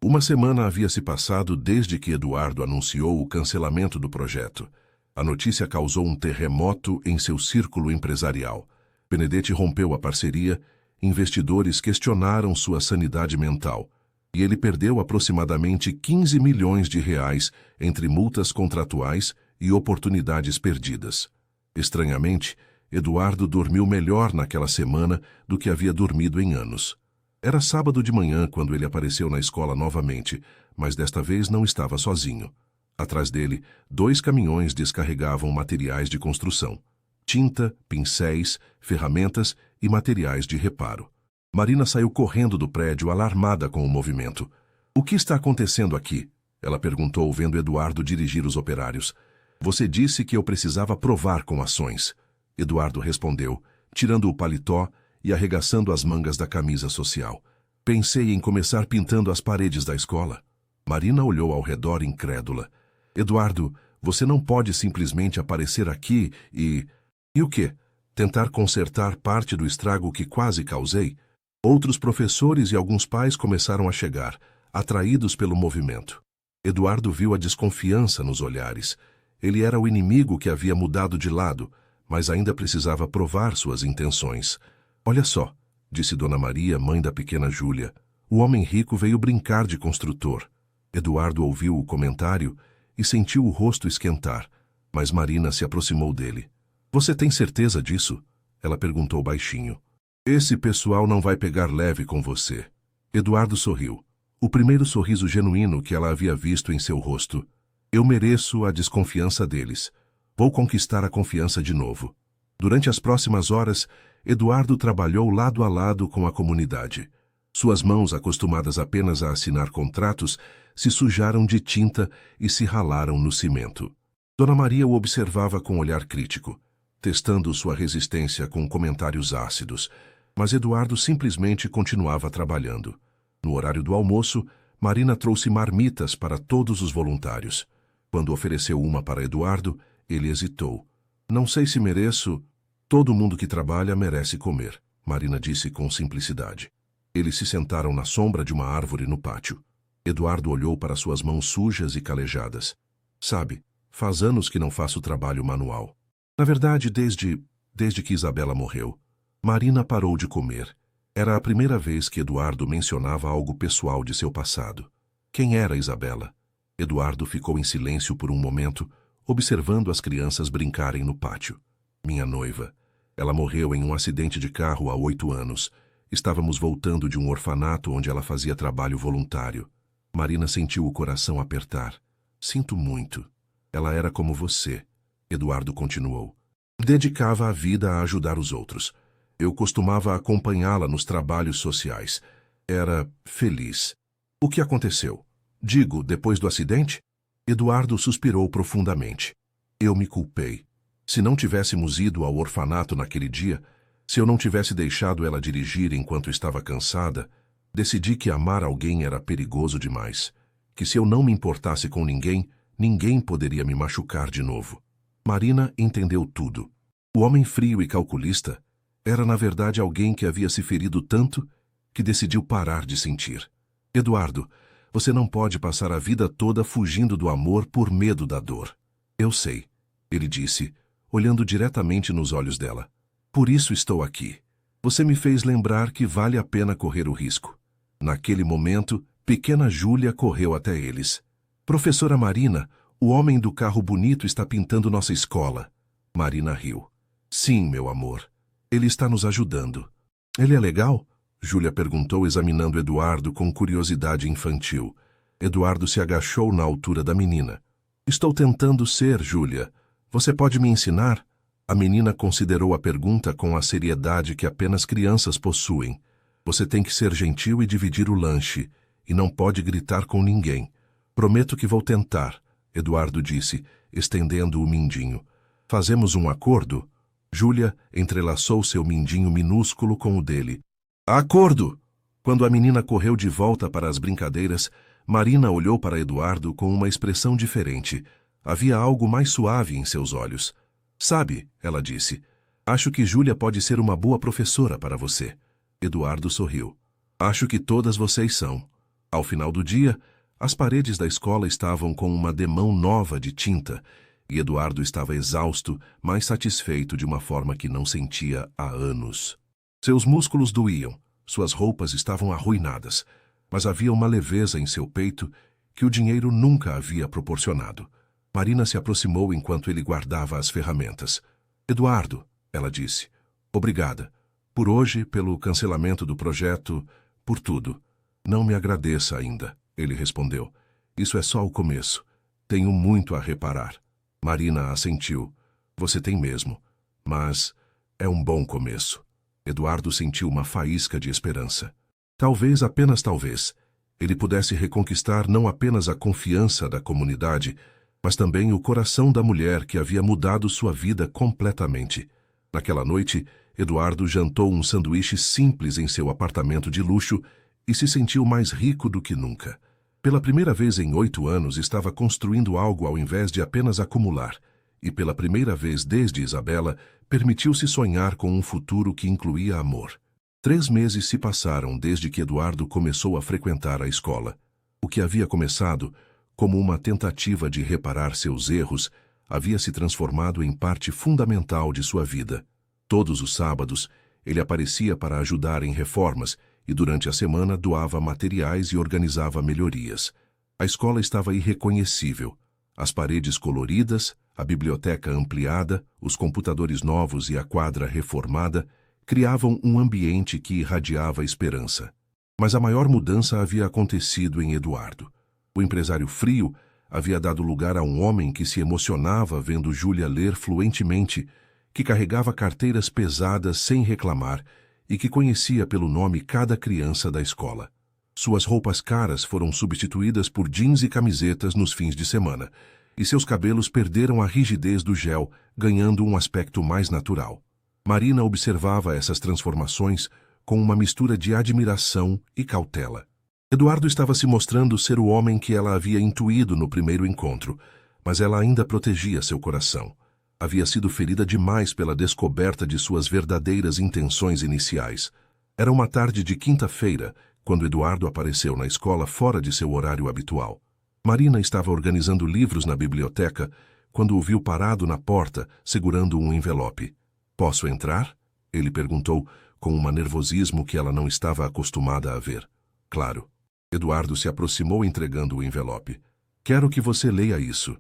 Uma semana havia se passado desde que Eduardo anunciou o cancelamento do projeto. A notícia causou um terremoto em seu círculo empresarial. Benedetti rompeu a parceria, investidores questionaram sua sanidade mental, e ele perdeu aproximadamente 15 milhões de reais entre multas contratuais e oportunidades perdidas. Estranhamente, Eduardo dormiu melhor naquela semana do que havia dormido em anos. Era sábado de manhã quando ele apareceu na escola novamente, mas desta vez não estava sozinho. Atrás dele, 2 caminhões descarregavam materiais de construção: tinta, pincéis, ferramentas e materiais de reparo. Marina saiu correndo do prédio, alarmada com o movimento. O que está acontecendo aqui? Ela perguntou, vendo Eduardo dirigir os operários. Você disse que eu precisava provar com ações. Eduardo respondeu, tirando o paletó e arregaçando as mangas da camisa social. Pensei em começar pintando as paredes da escola. Marina olhou ao redor incrédula. Eduardo, você não pode simplesmente aparecer aqui e... E o quê? Tentar consertar parte do estrago que quase causei? Outros professores e alguns pais começaram a chegar, atraídos pelo movimento. Eduardo viu a desconfiança nos olhares. Ele era o inimigo que havia mudado de lado, mas ainda precisava provar suas intenções. Olha só, disse Dona Maria, mãe da pequena Júlia. O homem rico veio brincar de construtor. Eduardo ouviu o comentário e sentiu o rosto esquentar, mas Marina se aproximou dele. Você tem certeza disso? Ela perguntou baixinho. Esse pessoal não vai pegar leve com você. Eduardo sorriu. O primeiro sorriso genuíno que ela havia visto em seu rosto. Eu mereço a desconfiança deles. Vou conquistar a confiança de novo. Durante as próximas horas, Eduardo trabalhou lado a lado com a comunidade. Suas mãos, acostumadas apenas a assinar contratos, se sujaram de tinta e se ralaram no cimento. Dona Maria o observava com olhar crítico, testando sua resistência com comentários ácidos, mas Eduardo simplesmente continuava trabalhando. No horário do almoço, Marina trouxe marmitas para todos os voluntários. Quando ofereceu uma para Eduardo, ele hesitou. Não sei se mereço... Todo mundo que trabalha merece comer, Marina disse com simplicidade. Eles se sentaram na sombra de uma árvore no pátio. Eduardo olhou para suas mãos sujas e calejadas. Sabe, faz anos que não faço trabalho manual. Na verdade, desde que Isabela morreu. Marina parou de comer. Era a primeira vez que Eduardo mencionava algo pessoal de seu passado. Quem era Isabela? Eduardo ficou em silêncio por um momento, observando as crianças brincarem no pátio. Minha noiva. Ela morreu em um acidente de carro há 8 anos. Estávamos voltando de um orfanato onde ela fazia trabalho voluntário. Marina sentiu o coração apertar. Sinto muito. Ela era como você. Eduardo continuou. Dedicava a vida a ajudar os outros. Eu costumava acompanhá-la nos trabalhos sociais. Era feliz. O que aconteceu? Digo, depois do acidente? Eduardo suspirou profundamente. Eu me culpei. Se não tivéssemos ido ao orfanato naquele dia, se eu não tivesse deixado ela dirigir enquanto estava cansada, decidi que amar alguém era perigoso demais. Que se eu não me importasse com ninguém, ninguém poderia me machucar de novo. Marina entendeu tudo. O homem frio e calculista era, na verdade, alguém que havia se ferido tanto que decidiu parar de sentir. Eduardo, você não pode passar a vida toda fugindo do amor por medo da dor. Eu sei, ele disse, olhando diretamente nos olhos dela. Por isso estou aqui. Você me fez lembrar que vale a pena correr o risco. Naquele momento, pequena Júlia correu até eles. Professora Marina, o homem do carro bonito está pintando nossa escola. Marina riu. Sim, meu amor. Ele está nos ajudando. Ele é legal? Júlia perguntou, examinando Eduardo com curiosidade infantil. Eduardo se agachou na altura da menina. Estou tentando ser, Júlia. Você pode me ensinar? A menina considerou a pergunta com a seriedade que apenas crianças possuem. Você tem que ser gentil e dividir o lanche, e não pode gritar com ninguém. Prometo que vou tentar, Eduardo disse, estendendo o mindinho. Fazemos um acordo? Júlia entrelaçou seu mindinho minúsculo com o dele. Acordo! Quando a menina correu de volta para as brincadeiras, Marina olhou para Eduardo com uma expressão diferente. Havia algo mais suave em seus olhos. Sabe, ela disse, acho que Júlia pode ser uma boa professora para você. Eduardo sorriu. Acho que todas vocês são. Ao final do dia, as paredes da escola estavam com uma demão nova de tinta, e Eduardo estava exausto, mas satisfeito de uma forma que não sentia há anos. Seus músculos doíam, suas roupas estavam arruinadas, mas havia uma leveza em seu peito que o dinheiro nunca havia proporcionado. Marina se aproximou enquanto ele guardava as ferramentas. Eduardo, ela disse, obrigada. Por hoje, pelo cancelamento do projeto, por tudo. Não me agradeça ainda, ele respondeu. Isso é só o começo. Tenho muito a reparar. Marina assentiu. Você tem mesmo. Mas é um bom começo. Eduardo sentiu uma faísca de esperança. Talvez, apenas talvez, ele pudesse reconquistar não apenas a confiança da comunidade, mas também o coração da mulher que havia mudado sua vida completamente. Naquela noite, Eduardo jantou um sanduíche simples em seu apartamento de luxo e se sentiu mais rico do que nunca. Pela primeira vez em 8 anos, estava construindo algo ao invés de apenas acumular. E pela primeira vez desde Isabela, permitiu-se sonhar com um futuro que incluía amor. 3 meses se passaram desde que Eduardo começou a frequentar a escola. O que havia começado como uma tentativa de reparar seus erros havia se transformado em parte fundamental de sua vida. Todos os sábados, ele aparecia para ajudar em reformas e durante a semana doava materiais e organizava melhorias. A escola estava irreconhecível. As paredes coloridas, a biblioteca ampliada, os computadores novos e a quadra reformada criavam um ambiente que irradiava esperança. Mas a maior mudança havia acontecido em Eduardo. O empresário frio havia dado lugar a um homem que se emocionava vendo Júlia ler fluentemente, que carregava carteiras pesadas sem reclamar e que conhecia pelo nome cada criança da escola. Suas roupas caras foram substituídas por jeans e camisetas nos fins de semana, e seus cabelos perderam a rigidez do gel, ganhando um aspecto mais natural. Marina observava essas transformações com uma mistura de admiração e cautela. Eduardo estava se mostrando ser o homem que ela havia intuído no primeiro encontro, mas ela ainda protegia seu coração. Havia sido ferida demais pela descoberta de suas verdadeiras intenções iniciais. Era uma tarde de quinta-feira, quando Eduardo apareceu na escola fora de seu horário habitual. Marina estava organizando livros na biblioteca quando o viu parado na porta, segurando um envelope. Posso entrar? Ele perguntou, com um nervosismo que ela não estava acostumada a ver. Claro. Eduardo se aproximou entregando o envelope. Quero que você leia isso.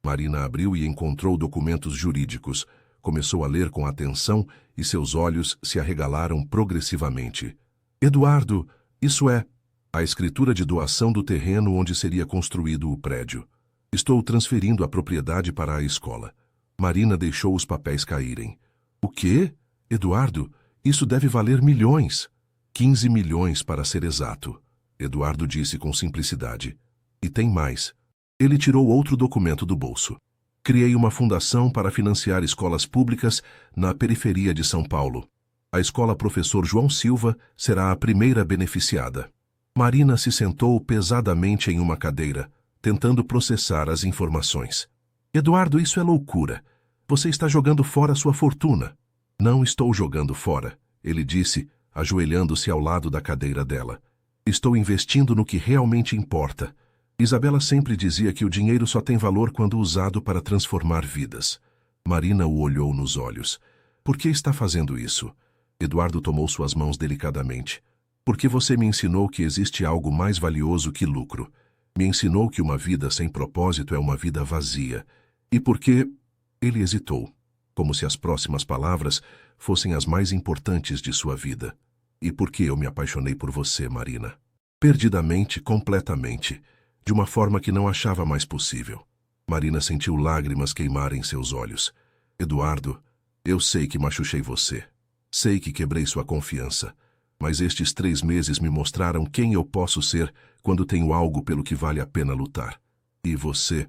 Marina abriu e encontrou documentos jurídicos. Começou a ler com atenção e seus olhos se arregalaram progressivamente. Eduardo, isso é a escritura de doação do terreno onde seria construído o prédio. Estou transferindo a propriedade para a escola. Marina deixou os papéis caírem. O quê? Eduardo, isso deve valer milhões. 15 milhões para ser exato. Eduardo disse com simplicidade. E tem mais. Ele tirou outro documento do bolso. Criei uma fundação para financiar escolas públicas na periferia de São Paulo. A escola Professor João Silva será a primeira beneficiada. Marina se sentou pesadamente em uma cadeira, tentando processar as informações. Eduardo, isso é loucura. Você está jogando fora sua fortuna. Não estou jogando fora, ele disse, ajoelhando-se ao lado da cadeira dela. Estou investindo no que realmente importa. Isabela sempre dizia que o dinheiro só tem valor quando usado para transformar vidas. Marina o olhou nos olhos. Por que está fazendo isso? Eduardo tomou suas mãos delicadamente. Porque você me ensinou que existe algo mais valioso que lucro. Me ensinou que uma vida sem propósito é uma vida vazia. E porque... Ele hesitou, como se as próximas palavras fossem as mais importantes de sua vida. E porque eu me apaixonei por você, Marina. Perdidamente, completamente. De uma forma que não achava mais possível. Marina sentiu lágrimas queimarem seus olhos. Eduardo, eu sei que machuchei você. Sei que quebrei sua confiança. Mas estes 3 meses me mostraram quem eu posso ser quando tenho algo pelo que vale a pena lutar. E você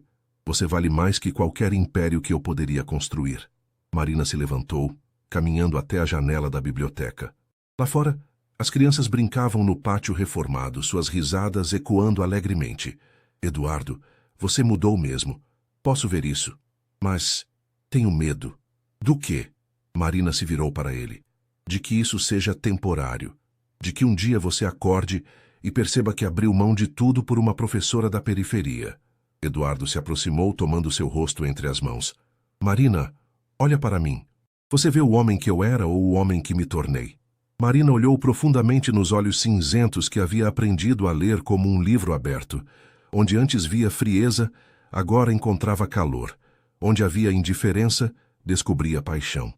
Você vale mais que qualquer império que eu poderia construir. Marina se levantou, caminhando até a janela da biblioteca. Lá fora, as crianças brincavam no pátio reformado, suas risadas ecoando alegremente. Eduardo, você mudou mesmo. Posso ver isso. Mas tenho medo. Do quê? Marina se virou para ele. De que isso seja temporário. De que um dia você acorde e perceba que abriu mão de tudo por uma professora da periferia. Eduardo se aproximou, tomando seu rosto entre as mãos. Marina, olha para mim. Você vê o homem que eu era ou o homem que me tornei? Marina olhou profundamente nos olhos cinzentos que havia aprendido a ler como um livro aberto. Onde antes via frieza, agora encontrava calor. Onde havia indiferença, descobria paixão.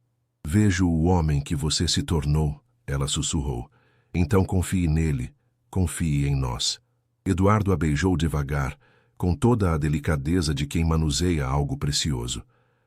Vejo o homem que você se tornou, ela sussurrou. Então confie nele, confie em nós. Eduardo a beijou devagar, com toda a delicadeza de quem manuseia algo precioso.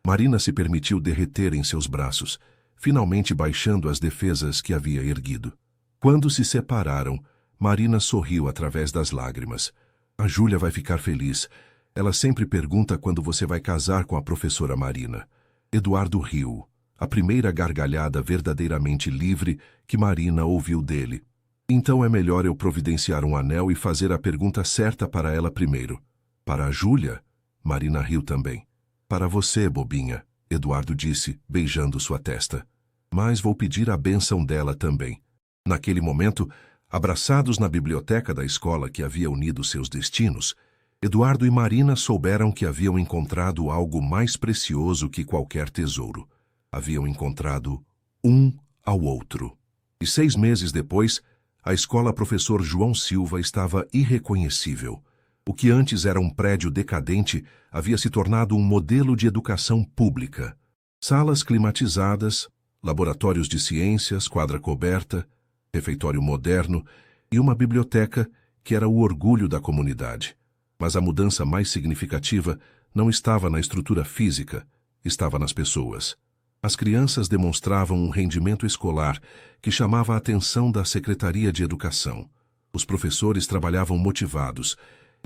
Marina se permitiu derreter em seus braços, finalmente baixando as defesas que havia erguido. Quando se separaram, Marina sorriu através das lágrimas. A Júlia vai ficar feliz. Ela sempre pergunta quando você vai casar com a professora Marina. Eduardo riu, a primeira gargalhada verdadeiramente livre que Marina ouviu dele. Então é melhor eu providenciar um anel e fazer a pergunta certa para ela primeiro. Para a Júlia? Marina riu também. Para você, bobinha, Eduardo disse, beijando sua testa. Mas vou pedir a bênção dela também. Naquele momento, abraçados na biblioteca da escola que havia unido seus destinos, Eduardo e Marina souberam que haviam encontrado algo mais precioso que qualquer tesouro. Haviam encontrado um ao outro. E 6 meses depois, a escola Professor João Silva estava irreconhecível. O que antes era um prédio decadente havia se tornado um modelo de educação pública. Salas climatizadas, laboratórios de ciências, quadra coberta, refeitório moderno e uma biblioteca que era o orgulho da comunidade. Mas a mudança mais significativa não estava na estrutura física, estava nas pessoas. As crianças demonstravam um rendimento escolar que chamava a atenção da Secretaria de Educação. Os professores trabalhavam motivados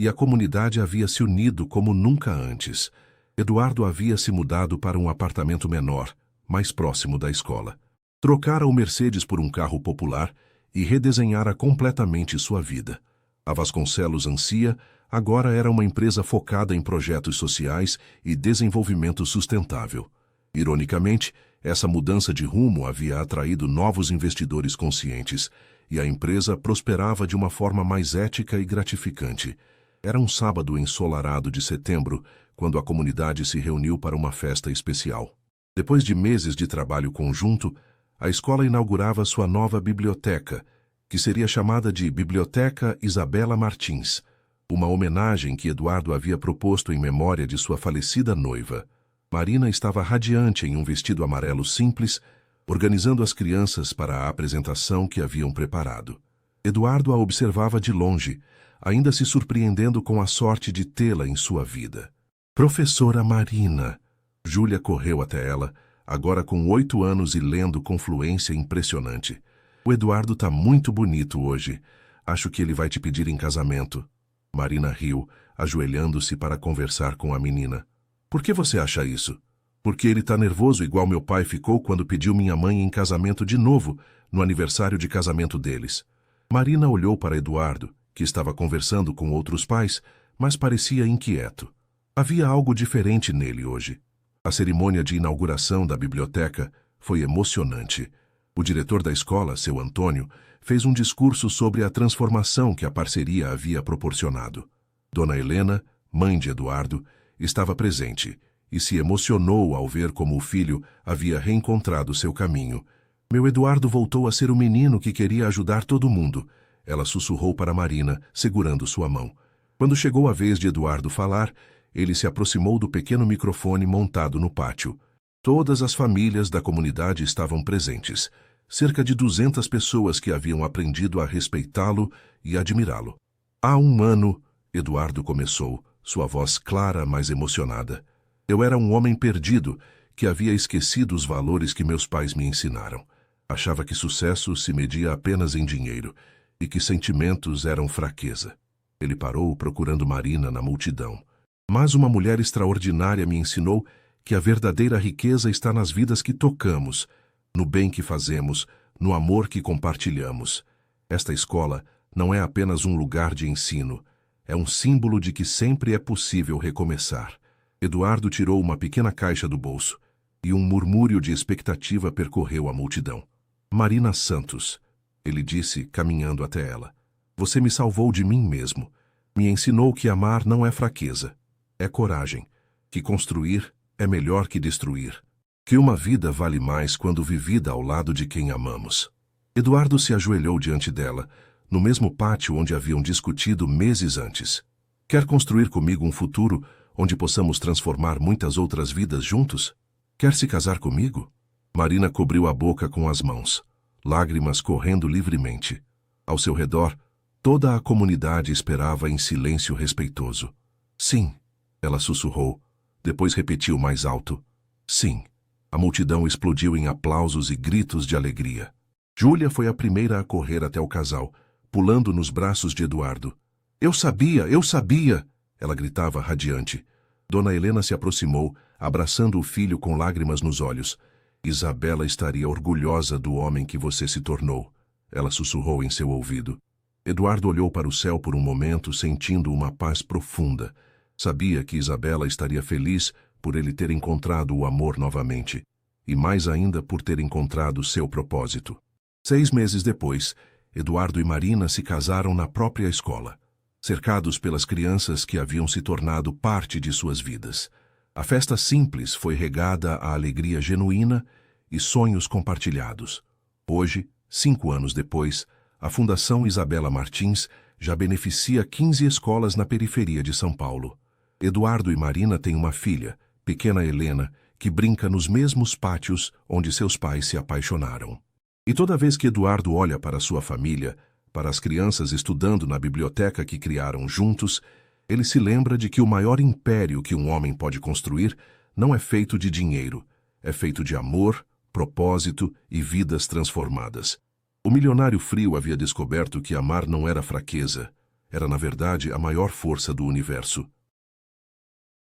e a comunidade havia se unido como nunca antes. Eduardo havia se mudado para um apartamento menor, mais próximo da escola. Trocara o Mercedes por um carro popular e redesenhara completamente sua vida. A Vasconcelos Ancia agora era uma empresa focada em projetos sociais e desenvolvimento sustentável. Ironicamente, essa mudança de rumo havia atraído novos investidores conscientes e a empresa prosperava de uma forma mais ética e gratificante. Era um sábado ensolarado de setembro, quando a comunidade se reuniu para uma festa especial. Depois de meses de trabalho conjunto, a escola inaugurava sua nova biblioteca, que seria chamada de Biblioteca Isabela Martins, uma homenagem que Eduardo havia proposto em memória de sua falecida noiva. Marina estava radiante em um vestido amarelo simples, organizando as crianças para a apresentação que haviam preparado. Eduardo a observava de longe, ainda se surpreendendo com a sorte de tê-la em sua vida. Professora Marina. Júlia correu até ela, agora com 8 anos e lendo com fluência impressionante. O Eduardo tá muito bonito hoje. Acho que ele vai te pedir em casamento. Marina riu, ajoelhando-se para conversar com a menina. Por que você acha isso? Porque ele tá nervoso igual meu pai ficou quando pediu minha mãe em casamento de novo, no aniversário de casamento deles. Marina olhou para Eduardo, que estava conversando com outros pais, mas parecia inquieto. Havia algo diferente nele hoje. A cerimônia de inauguração da biblioteca foi emocionante. O diretor da escola, seu Antônio, fez um discurso sobre a transformação que a parceria havia proporcionado. Dona Helena, mãe de Eduardo, estava presente e se emocionou ao ver como o filho havia reencontrado seu caminho. Meu Eduardo voltou a ser o menino que queria ajudar todo mundo. Ela sussurrou para Marina, segurando sua mão. Quando chegou a vez de Eduardo falar, ele se aproximou do pequeno microfone montado no pátio. Todas as famílias da comunidade estavam presentes. Cerca de 200 pessoas que haviam aprendido a respeitá-lo e admirá-lo. Há 1 ano, Eduardo começou, sua voz clara, mas emocionada. Eu era um homem perdido, que havia esquecido os valores que meus pais me ensinaram. Achava que sucesso se media apenas em dinheiro e que sentimentos eram fraqueza. Ele parou procurando Marina na multidão. Mas uma mulher extraordinária me ensinou que a verdadeira riqueza está nas vidas que tocamos, no bem que fazemos, no amor que compartilhamos. Esta escola não é apenas um lugar de ensino, é um símbolo de que sempre é possível recomeçar. Eduardo tirou uma pequena caixa do bolso e um murmúrio de expectativa percorreu a multidão. Marina Santos, ele disse, caminhando até ela. Você me salvou de mim mesmo. Me ensinou que amar não é fraqueza, é coragem. Que construir é melhor que destruir. Que uma vida vale mais quando vivida ao lado de quem amamos. Eduardo se ajoelhou diante dela, no mesmo pátio onde haviam discutido meses antes. Quer construir comigo um futuro onde possamos transformar muitas outras vidas juntos? Quer se casar comigo? Marina cobriu a boca com as mãos, lágrimas correndo livremente. Ao seu redor, toda a comunidade esperava em silêncio respeitoso. Sim, ela sussurrou, depois repetiu mais alto. Sim. A multidão explodiu em aplausos e gritos de alegria. Júlia foi a primeira a correr até o casal, pulando nos braços de Eduardo. Eu sabia! Ela gritava radiante. Dona Helena se aproximou, abraçando o filho com lágrimas nos olhos. Isabela estaria orgulhosa do homem que você se tornou. Ela sussurrou em seu ouvido. Eduardo olhou para o céu por um momento, sentindo uma paz profunda. Sabia que Isabela estaria feliz por ele ter encontrado o amor novamente, e mais ainda por ter encontrado seu propósito. 6 meses depois, Eduardo e Marina se casaram na própria escola, cercados pelas crianças que haviam se tornado parte de suas vidas. A festa simples foi regada à alegria genuína e sonhos compartilhados. Hoje, 5 anos depois, a Fundação Isabela Martins já beneficia 15 escolas na periferia de São Paulo. Eduardo e Marina têm uma filha, pequena Helena, que brinca nos mesmos pátios onde seus pais se apaixonaram. E toda vez que Eduardo olha para sua família, para as crianças estudando na biblioteca que criaram juntos, ele se lembra de que o maior império que um homem pode construir não é feito de dinheiro, é feito de amor, propósito e vidas transformadas. O milionário frio havia descoberto que amar não era fraqueza, era na verdade a maior força do universo.